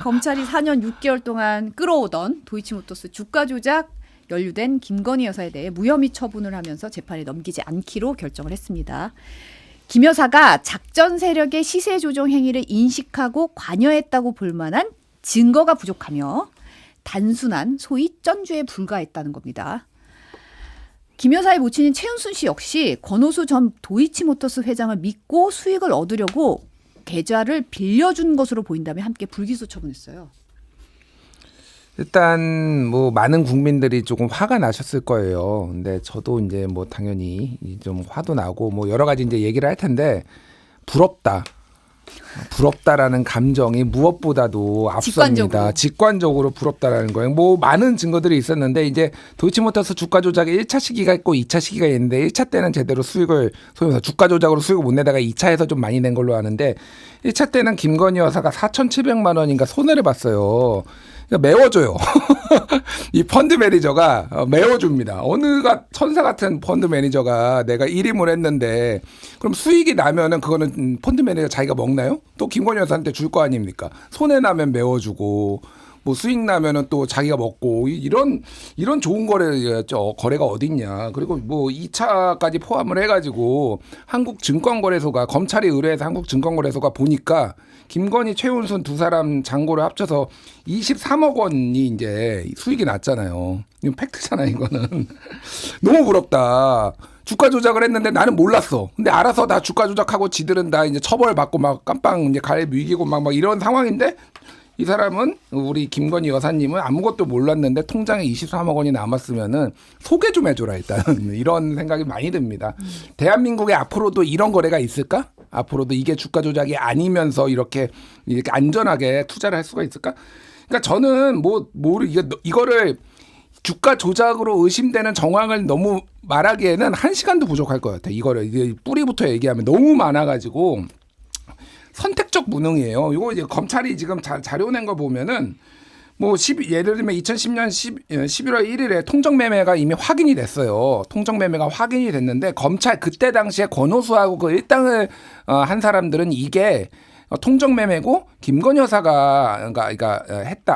검찰이 4년 6개월 동안 끌어오던 도이치모터스 주가 조작 연루된 김건희 여사에 대해 무혐의 처분을 하면서 재판에 넘기지 않기로 결정을 했습니다. 김 여사가 작전 세력의 시세 조정 행위를 인식하고 관여했다고 볼 만한 증거가 부족하며 단순한 소위 쩐주에 불과했다는 겁니다. 김 여사의 모친인 최은순 씨 역시 권오수 전 도이치모터스 회장을 믿고 수익을 얻으려고 계좌를 빌려준 것으로 보인다며 함께 불기소 처분했어요. 일단 뭐 많은 국민들이 조금 화가 나셨을 거예요. 근데 저도 이제 뭐 당연히 좀 화도 나고 뭐 여러 가지 이제 얘기를 할 텐데 부럽다라는 감정이 무엇보다도 앞섭니다. 직관적으로 부럽다라는 거예요. 뭐 많은 증거들이 있었는데 이제 도이치모터스 주가 조작에 1차 시기가 있고 2차 시기가 있는데 1차 때는 제대로 수익을 소위 말해서 주가 조작으로 수익을 못 내다가 2차에서 좀 많이 낸 걸로 아는데 1차 때는 김건희 여사가 4,700만 원인가 손해를 봤어요. 메워줘요. 이 펀드 매니저가 메워줍니다. 어느가 천사 같은 펀드 매니저가 내가 일임을 했는데 그럼 수익이 나면은 그거는 펀드 매니저 자기가 먹나요? 또 김건희 여사한테 줄 거 아닙니까? 손해 나면 메워주고 뭐 수익 나면은 또 자기가 먹고 이런 좋은 거래였죠. 거래가 어딨냐. 그리고 뭐 2차까지 포함을 해가지고 한국증권거래소가 검찰이 의뢰해서 한국증권거래소가 보니까 김건희, 최은순 두 사람 잔고를 합쳐서 23억 원이 이제 수익이 났잖아요. 이건 팩트잖아, 이거는. 너무 부럽다. 주가 조작을 했는데 나는 몰랐어. 근데 알아서 다 주가 조작하고 지들은 다 이제 처벌받고 막 깜빵 이제 가래 미기고 막 이런 상황인데 이 사람은 우리 김건희 여사님은 아무것도 몰랐는데 통장에 23억 원이 남았으면은 소개 좀 해줘라 일단 이런 생각이 많이 듭니다. 대한민국에 앞으로도 이런 거래가 있을까? 앞으로도 이게 주가 조작이 아니면서 이렇게 안전하게 투자를 할 수가 있을까? 그러니까 저는 이거를 주가 조작으로 의심되는 정황을 너무 말하기에는 1시간도 부족할 것 같아요. 이거를 이게 뿌리부터 얘기하면 너무 많아가지고. 선택적 무능이에요. 이거 이제 검찰이 지금 자료 낸 거 보면은 뭐 예를 들면 2010년 11월 1일에 통정매매가 이미 확인이 됐어요. 통정매매가 확인이 됐는데 검찰 그때 당시에 권오수하고 그 일당을 한 사람들은 이게 통정매매고 김건희 여사가 그러니까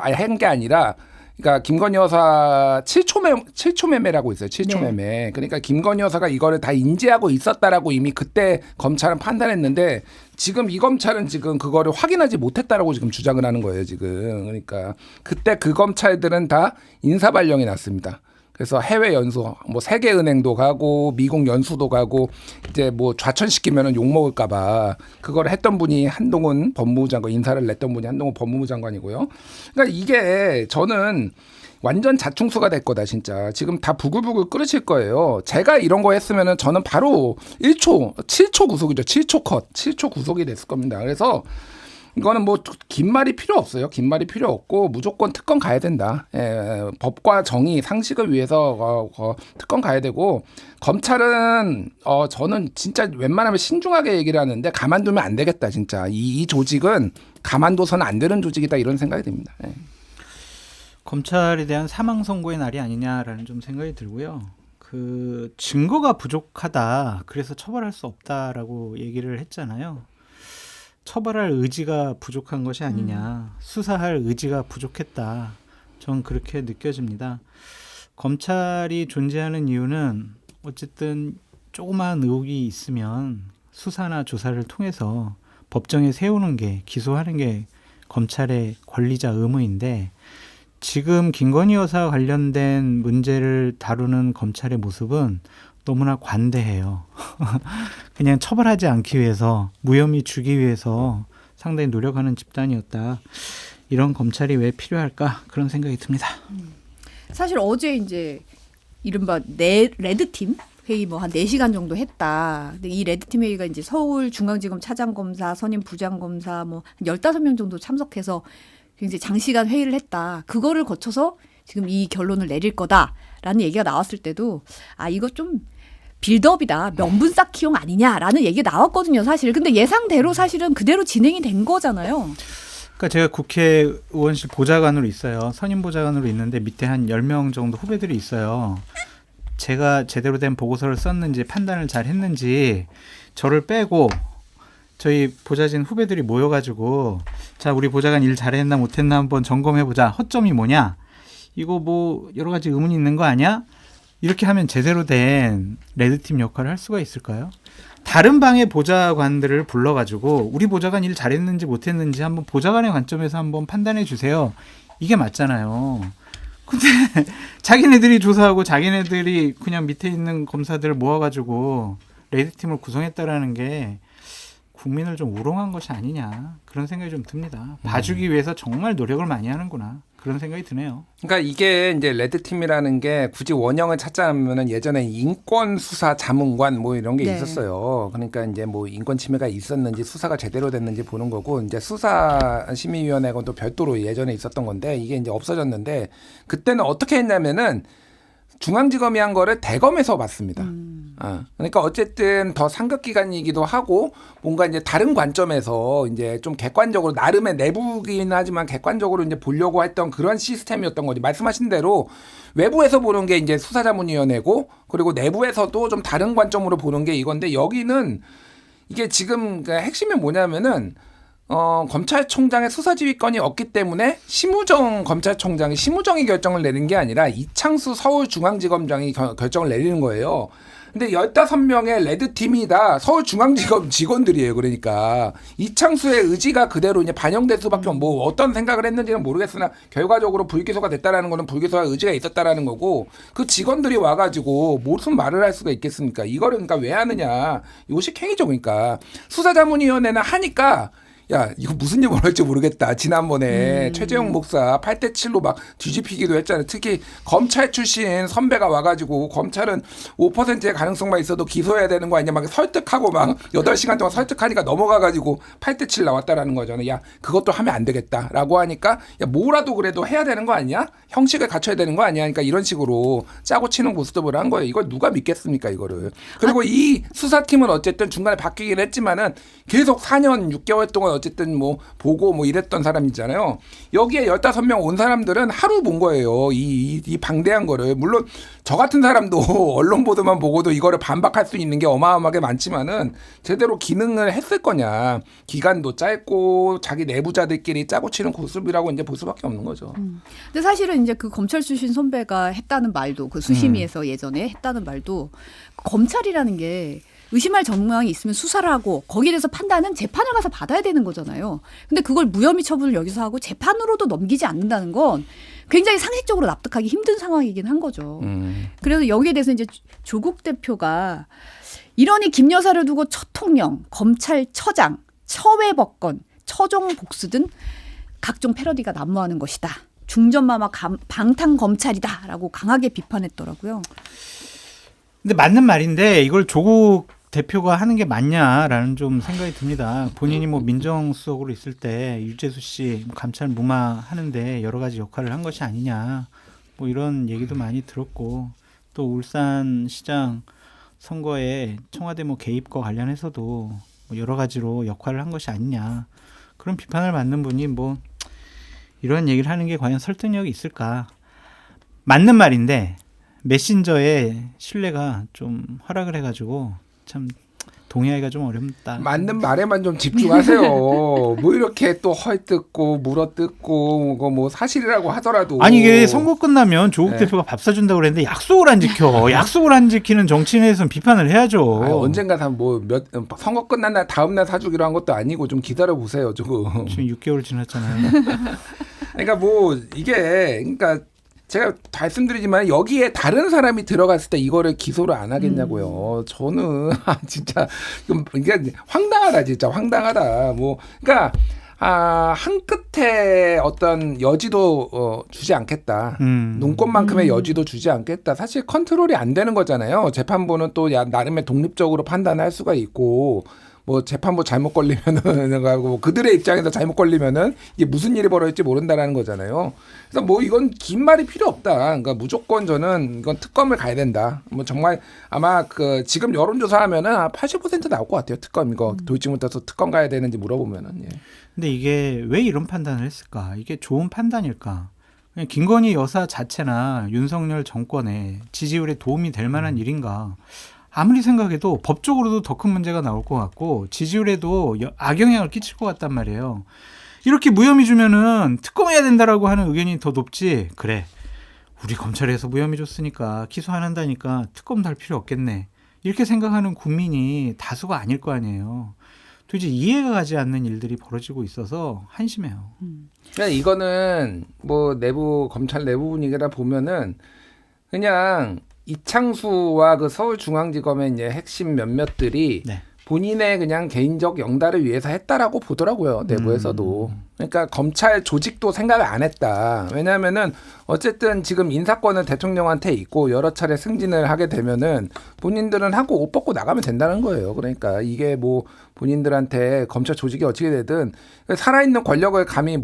한 게 아니라 그러니까 김건희 여사 7초 매매라고 있어요. 7초 매매. 네. 그러니까 김건희 여사가 이거를 다 인지하고 있었다라고 이미 그때 검찰은 판단했는데 지금 이 검찰은 지금 그거를 확인하지 못했다라고 지금 주장을 하는 거예요. 지금. 그러니까 그때 그 검찰들은 다 인사발령이 났습니다. 그래서 해외 연수, 뭐 세계은행도 가고 미국 연수도 가고 이제 뭐 좌천시키면은 욕 먹을까봐 그걸 했던 분이 한동훈 법무부 장관 인사를 냈던 분이 한동훈 법무부 장관이고요. 그러니까 이게 저는 완전 자충수가 될 거다 진짜. 지금 다 부글부글 끓으실 거예요. 제가 이런 거 했으면은 저는 바로 7초 구속이죠. 7초 컷, 7초 구속이 됐을 겁니다. 그래서 이거는 뭐 긴 말이 필요 없어요. 긴 말이 필요 없고 무조건 특검 가야 된다. 법과 정의, 상식을 위해서 특검 가야 되고 검찰은 저는 진짜 웬만하면 신중하게 얘기를 하는데 가만두면 안 되겠다. 진짜 이 조직은 가만둬서는 안 되는 조직이다 이런 생각이 듭니다. 검찰에 대한 사망 선고의 날이 아니냐라는 좀 생각이 들고요. 그 증거가 부족하다. 그래서 처벌할 수 없다라고 얘기를 했잖아요. 처벌할 의지가 부족한 것이 아니냐. 수사할 의지가 부족했다. 전 그렇게 느껴집니다. 검찰이 존재하는 이유는 어쨌든 조그마한 의혹이 있으면 수사나 조사를 통해서 법정에 세우는 게, 기소하는 게 검찰의 권리자 의무인데 지금 김건희 여사 관련된 문제를 다루는 검찰의 모습은 너무나 관대해요. 그냥 처벌하지 않기 위해서, 무혐의 주기 위해서 상당히 노력하는 집단이었다. 이런 검찰이 왜 필요할까? 그런 생각이 듭니다. 사실 어제 이제 이른바 레드팀 회의 뭐 한 4시간 정도 했다. 근데 이 레드팀 회의가 이제 서울중앙지검 차장검사, 선임 부장검사 뭐 한 15명 정도 참석해서 굉장히 장시간 회의를 했다. 그거를 거쳐서 지금 이 결론을 내릴 거다라는 얘기가 나왔을 때도 이거 좀 빌드업이다. 명분 쌓기용 아니냐라는 얘기가 나왔거든요. 사실. 근데 예상대로 사실은 그대로 진행이 된 거잖아요. 그러니까 제가 국회의원실 보좌관으로 있어요. 선임 보좌관으로 있는데 밑에 한 10명 정도 후배들이 있어요. 제가 제대로 된 보고서를 썼는지 판단을 잘 했는지 저를 빼고 저희 보좌진 후배들이 모여가지고 자 우리 보좌관 일 잘했나 못했나 한번 점검해보자. 허점이 뭐냐? 이거 뭐 여러 가지 의문이 있는 거 아니야? 이렇게 하면 제대로 된 레드팀 역할을 할 수가 있을까요? 다른 방의 보좌관들을 불러가지고 우리 보좌관 일 잘했는지 못했는지 한번 보좌관의 관점에서 한번 판단해 주세요. 이게 맞잖아요. 근데 자기네들이 조사하고 자기네들이 그냥 밑에 있는 검사들을 모아가지고 레드팀을 구성했다라는 게 국민을 좀 우롱한 것이 아니냐 그런 생각이 좀 듭니다. 봐주기 위해서 정말 노력을 많이 하는구나 그런 생각이 드네요. 그러니까 이게 이제 레드팀이라는 게 굳이 원형을 찾자면은 예전에 인권 수사 자문관 뭐 이런 게 네. 있었어요. 그러니까 이제 뭐 인권 침해가 있었는지 수사가 제대로 됐는지 보는 거고 이제 수사 심의위원회가 또 별도로 예전에 있었던 건데 이게 이제 없어졌는데 그때는 어떻게 했냐면은 중앙지검이 한 거를 대검에서 봤습니다. 그러니까 어쨌든 더 상급 기관이기도 하고 뭔가 이제 다른 관점에서 이제 좀 객관적으로 나름의 내부긴 하지만 객관적으로 이제 보려고 했던 그런 시스템이었던 거지. 말씀하신 대로 외부에서 보는 게 이제 수사자문위원회고 그리고 내부에서도 좀 다른 관점으로 보는 게 이건데 여기는 이게 지금 핵심이 뭐냐면은 검찰총장의 수사지휘권이 없기 때문에 심우정 검찰총장이 심우정이 결정을 내는 게 아니라 이창수 서울중앙지검장이 결정을 내리는 거예요. 근데 15명의 레드팀이 다 서울중앙지검 직원들이에요. 그러니까 이창수의 의지가 그대로 이제 반영될 수밖에 뭐 어떤 생각을 했는지는 모르겠으나 결과적으로 불기소가 됐다라는 거는 불기소할 의지가 있었다라는 거고 그 직원들이 와가지고 무슨 말을 할 수가 있겠습니까? 이거를 그러니까 왜 하느냐? 이거 식행위죠. 그러니까 수사자문위원회는 하니까 야 이거 무슨 일을 할지 모르겠다. 지난번에 최재형 목사 8대7로 막 뒤집히기도 했잖아요. 특히 검찰 출신 선배가 와가지고 검찰은 5%의 가능성만 있어도 기소해야 되는 거 아니냐 막 설득하고 막 8시간 동안 설득하니까 넘어가가지고 8대7 나왔다라는 거잖아요. 야 그것도 하면 안 되겠다라고 하니까 야 뭐라도 그래도 해야 되는 거 아니야? 형식을 갖춰야 되는 거 아니야? 그러니까 이런 식으로 짜고 치는 모습을 한 거예요. 이걸 누가 믿겠습니까 이거를. 그리고 이 수사팀은 어쨌든 중간에 바뀌긴 했지만은 계속 4년 6개월 동안 어쨌든 뭐 보고 뭐 이랬던 사람이잖아요. 여기에 15명 온 사람들은 하루 본 거예요. 이 방대한 거를. 물론 저 같은 사람도 언론 보도만 보고도 이거를 반박할 수 있는 게 어마어마하게 많지만은 제대로 기능을 했을 거냐. 기간도 짧고 자기 내부자들끼리 짜고 치는 고습이라고 이제 볼 수밖에 없는 거죠. 근데 사실은 이제 그 검찰 출신 선배가 했다는 말도 그 수심위에서 예전에 했다는 말도 검찰이라는 게 의심할 정황이 있으면 수사를 하고 거기에 대해서 판단은 재판을 가서 받아야 되는 거잖아요. 근데 그걸 무혐의 처분을 여기서 하고 재판으로도 넘기지 않는다는 건 굉장히 상식적으로 납득하기 힘든 상황이긴 한 거죠. 그래서 여기에 대해서 이제 조국 대표가 이러니 김 여사를 두고 처통령, 검찰처장, 처외법권, 처종복수 등 각종 패러디가 난무하는 것이다. 중전마마 방탄검찰이다라고 강하게 비판했더라고요. 근데 맞는 말인데 이걸 조국 대표가 하는 게 맞냐라는 좀 생각이 듭니다. 본인이 뭐 민정수석으로 있을 때 유재수 씨 감찰 무마하는데 여러 가지 역할을 한 것이 아니냐 뭐 이런 얘기도 많이 들었고 또 울산시장 선거에 청와대 뭐 개입과 관련해서도 뭐 여러 가지로 역할을 한 것이 아니냐 그런 비판을 받는 분이 뭐 이런 얘기를 하는 게 과연 설득력이 있을까? 맞는 말인데 메신저의 신뢰가 좀 하락을 해가지고 참 동의하기가 좀 어렵다. 맞는 말에만 좀 집중하세요. 뭐 이렇게 또 헐뜯고 물어뜯고 뭐 사실이라고 하더라도 아니 이게 선거 끝나면 조국 네. 대표가 밥 사준다고 그랬는데 약속을 안 지켜. 약속을 안 지키는 정치인에서는 비판을 해야죠. 아니, 언젠가 선거 끝난 날 다음 날 사주기로 한 것도 아니고 좀 기다려 보세요. 조금. 지금 6개월 지났잖아요. 그러니까 뭐 이게 그러니까 제가 말씀드리지만 여기에 다른 사람이 들어갔을 때 이거를 기소를 안 하겠냐고요. 저는 진짜 좀 이게 황당하다 진짜 황당하다. 뭐 그러니까 한 끝에 어떤 여지도 주지 않겠다. 눈꽃만큼의 여지도 주지 않겠다. 사실 컨트롤이 안 되는 거잖아요. 재판부는 또 나름의 독립적으로 판단할 수가 있고 뭐 재판부 잘못 걸리면은 뭐 그들의 입장에서 잘못 걸리면은 이게 무슨 일이 벌어질지 모른다라는 거잖아요. 그래서 뭐 이건 긴 말이 필요 없다. 그러니까 무조건 저는 이건 특검을 가야 된다. 뭐 정말 아마 그 지금 여론조사하면은 80% 나올 것 같아요. 특검 이거 도이치모터스 특검 가야 되는지 물어보면은. 예. 근데 이게 왜 이런 판단을 했을까? 이게 좋은 판단일까? 그냥 김건희 여사 자체나 윤석열 정권의 지지율에 도움이 될 만한 일인가? 아무리 생각해도 법적으로도 더 큰 문제가 나올 것 같고 지지율에도 악영향을 끼칠 것 같단 말이에요. 이렇게 무혐의 주면은 특검해야 된다라고 하는 의견이 더 높지. 그래, 우리 검찰에서 무혐의 줬으니까 기소 안 한다니까 특검도 할 필요 없겠네. 이렇게 생각하는 국민이 다수가 아닐 거 아니에요. 도대체 이해가 가지 않는 일들이 벌어지고 있어서 한심해요. 그냥 이거는 뭐 내부 검찰 내부 분위기라 보면은 그냥 이창수와 그 서울중앙지검의 이제 핵심 몇몇들이 네. 본인의 그냥 개인적 영달을 위해서 했다라고 보더라고요. 내부에서도. 그러니까 검찰 조직도 생각을 안 했다. 왜냐하면은 어쨌든 지금 인사권은 대통령한테 있고 여러 차례 승진을 하게 되면은 본인들은 하고 옷 벗고 나가면 된다는 거예요. 그러니까 이게 뭐 본인들한테 검찰 조직이 어떻게 되든 살아있는 권력을 감히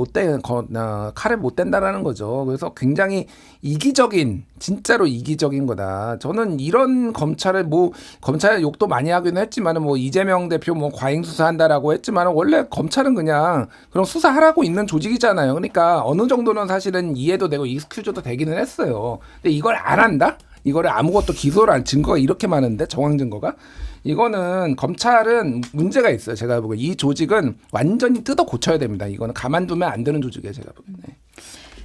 칼을 못 댄다라는 거죠. 그래서 굉장히 이기적인, 진짜로 이기적인 거다. 저는 이런 검찰을 뭐 검찰 욕도 많이 하기는 했지만은 뭐 이재명 대표 뭐 과잉 수사한다라고 했지만은 원래 검찰은 그냥 그런 수사하라고 있는 조직이잖아요. 그러니까 어느 정도는 사실은 이해도 되고 익스큐즈도 되기는 했어요. 근데 이걸 안 한다? 이거를 아무것도 기소를 안 증거가 이렇게 많은데 정황 증거가 이거는 검찰은 문제가 있어요. 제가 보기엔 이 조직은 완전히 뜯어 고쳐야 됩니다. 이거는 가만두면 안 되는 조직이에요. 제가 보기엔. 네.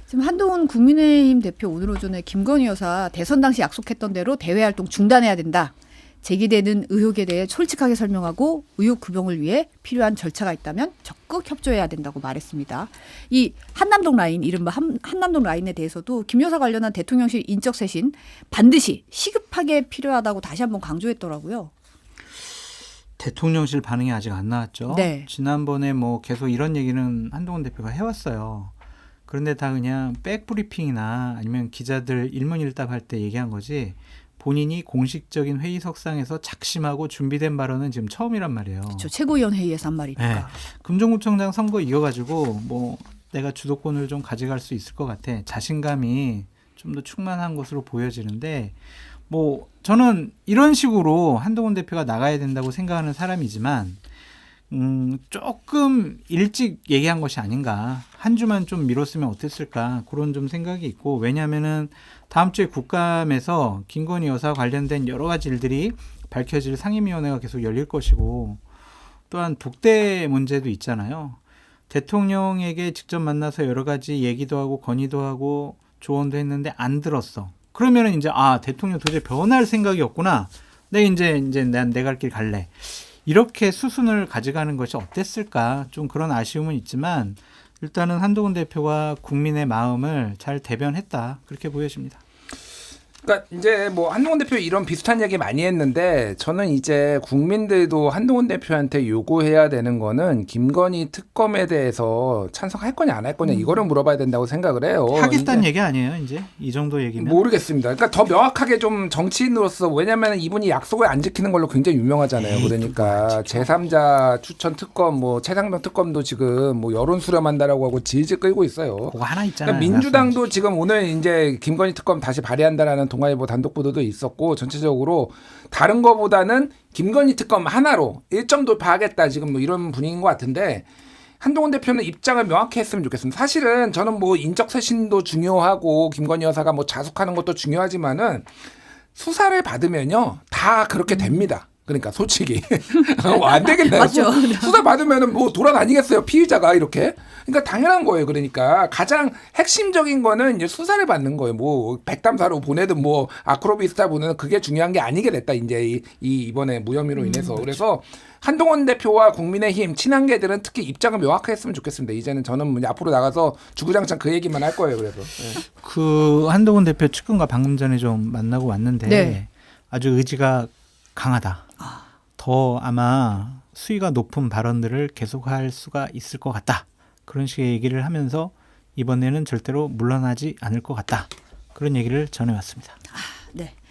지금 한동훈 국민의힘 대표 오늘 오전에 김건희 여사 대선 당시 약속했던 대로 대외 활동 중단해야 된다. 제기되는 의혹에 대해 솔직하게 설명하고 의혹 규명을 위해 필요한 절차가 있다면 적극 협조해야 된다고 말했습니다. 이 한남동 라인, 이른바 한남동 라인에 대해서도 김 여사 관련한 대통령실 인적 쇄신 반드시 시급하게 필요하다고 다시 한번 강조했더라고요. 대통령실 반응이 아직 안 나왔죠. 네. 지난번에 뭐 계속 이런 얘기는 한동훈 대표가 해왔어요. 그런데 다 그냥 백브리핑이나 아니면 기자들 일문일답할 때 얘기한 거지 본인이 공식적인 회의석상에서 작심하고 준비된 발언은 지금 처음이란 말이에요. 그렇죠. 최고위원 회의에서 한 말이니까. 네. 금정구청장 선거 이어가지고 뭐 내가 주도권을 좀 가져갈 수 있을 것 같아. 자신감이 좀 더 충만한 것으로 보여지는데 뭐 저는 이런 식으로 한동훈 대표가 나가야 된다고 생각하는 사람이지만 조금 일찍 얘기한 것이 아닌가. 한 주만 좀 미뤘으면 어땠을까. 그런 좀 생각이 있고 왜냐하면은 다음 주에 국감에서 김건희 여사 관련된 여러 가지 일들이 밝혀질 상임위원회가 계속 열릴 것이고 또한 독대 문제도 있잖아요. 대통령에게 직접 만나서 여러 가지 얘기도 하고 건의도 하고 조언도 했는데 안 들었어. 그러면은 이제 대통령 도저히 변할 생각이 없구나. 난 내 갈 길 갈래. 이렇게 수순을 가져가는 것이 어땠을까? 좀 그런 아쉬움은 있지만 일단은 한동훈 대표가 국민의 마음을 잘 대변했다. 그렇게 보여집니다. 그러니까 이제 뭐 한동훈 대표 이런 비슷한 얘기 많이 했는데 저는 이제 국민들도 한동훈 대표한테 요구해야 되는 거는 김건희 특검에 대해서 찬성할 거냐 안 할 거냐 이거를 물어봐야 된다고 생각을 해요. 하겠다는 얘기 아니에요, 이제? 이 정도 얘기면? 모르겠습니다. 그러니까 더 명확하게 좀 정치인으로서 왜냐하면 이분이 약속을 안 지키는 걸로 굉장히 유명하잖아요. 그러니까 제3자 추천 특검 뭐 최상병 특검도 지금 뭐 여론 수렴한다라고 하고 질질 끌고 있어요. 그거 하나 있잖아요. 그러니까 민주당도 지금 오늘 이제 김건희 특검 다시 발의한다라는 동아일보 단독 보도도 있었고 전체적으로 다른 거보다는 김건희 특검 하나로 1점 돌파하겠다 지금 뭐 이런 분위기인 것 같은데 한동훈 대표는 입장을 명확히 했으면 좋겠습니다. 사실은 저는 뭐 인적 쇄신도 중요하고 김건희 여사가 뭐 자숙하는 것도 중요하지만은 수사를 받으면요 다 그렇게 됩니다. 그러니까 솔직히 안 되겠네요. 맞죠. 수사 받으면은 뭐 돌아다니겠어요 피의자가 이렇게. 그러니까 당연한 거예요. 그러니까 가장 핵심적인 거는 이제 수사를 받는 거예요. 뭐 백담사로 보내든 뭐 아크로비스타 보내든 그게 중요한 게 아니게 됐다 이제 이번에 무혐의로 인해서. 그래서 한동훈 대표와 국민의힘 친한계들은 특히 입장을 명확하게 했으면 좋겠습니다. 이제는 저는 뭐 앞으로 나가서 주구장창 그 얘기만 할 거예요. 그래서 그 한동훈 대표 측근과 방금 전에 좀 만나고 왔는데 네. 아주 의지가 강하다. 더 아마 수위가 높은 발언들을 계속할 수가 있을 것 같다. 그런 식의 얘기를 하면서 이번에는 절대로 물러나지 않을 것 같다. 그런 얘기를 전해왔습니다. 네.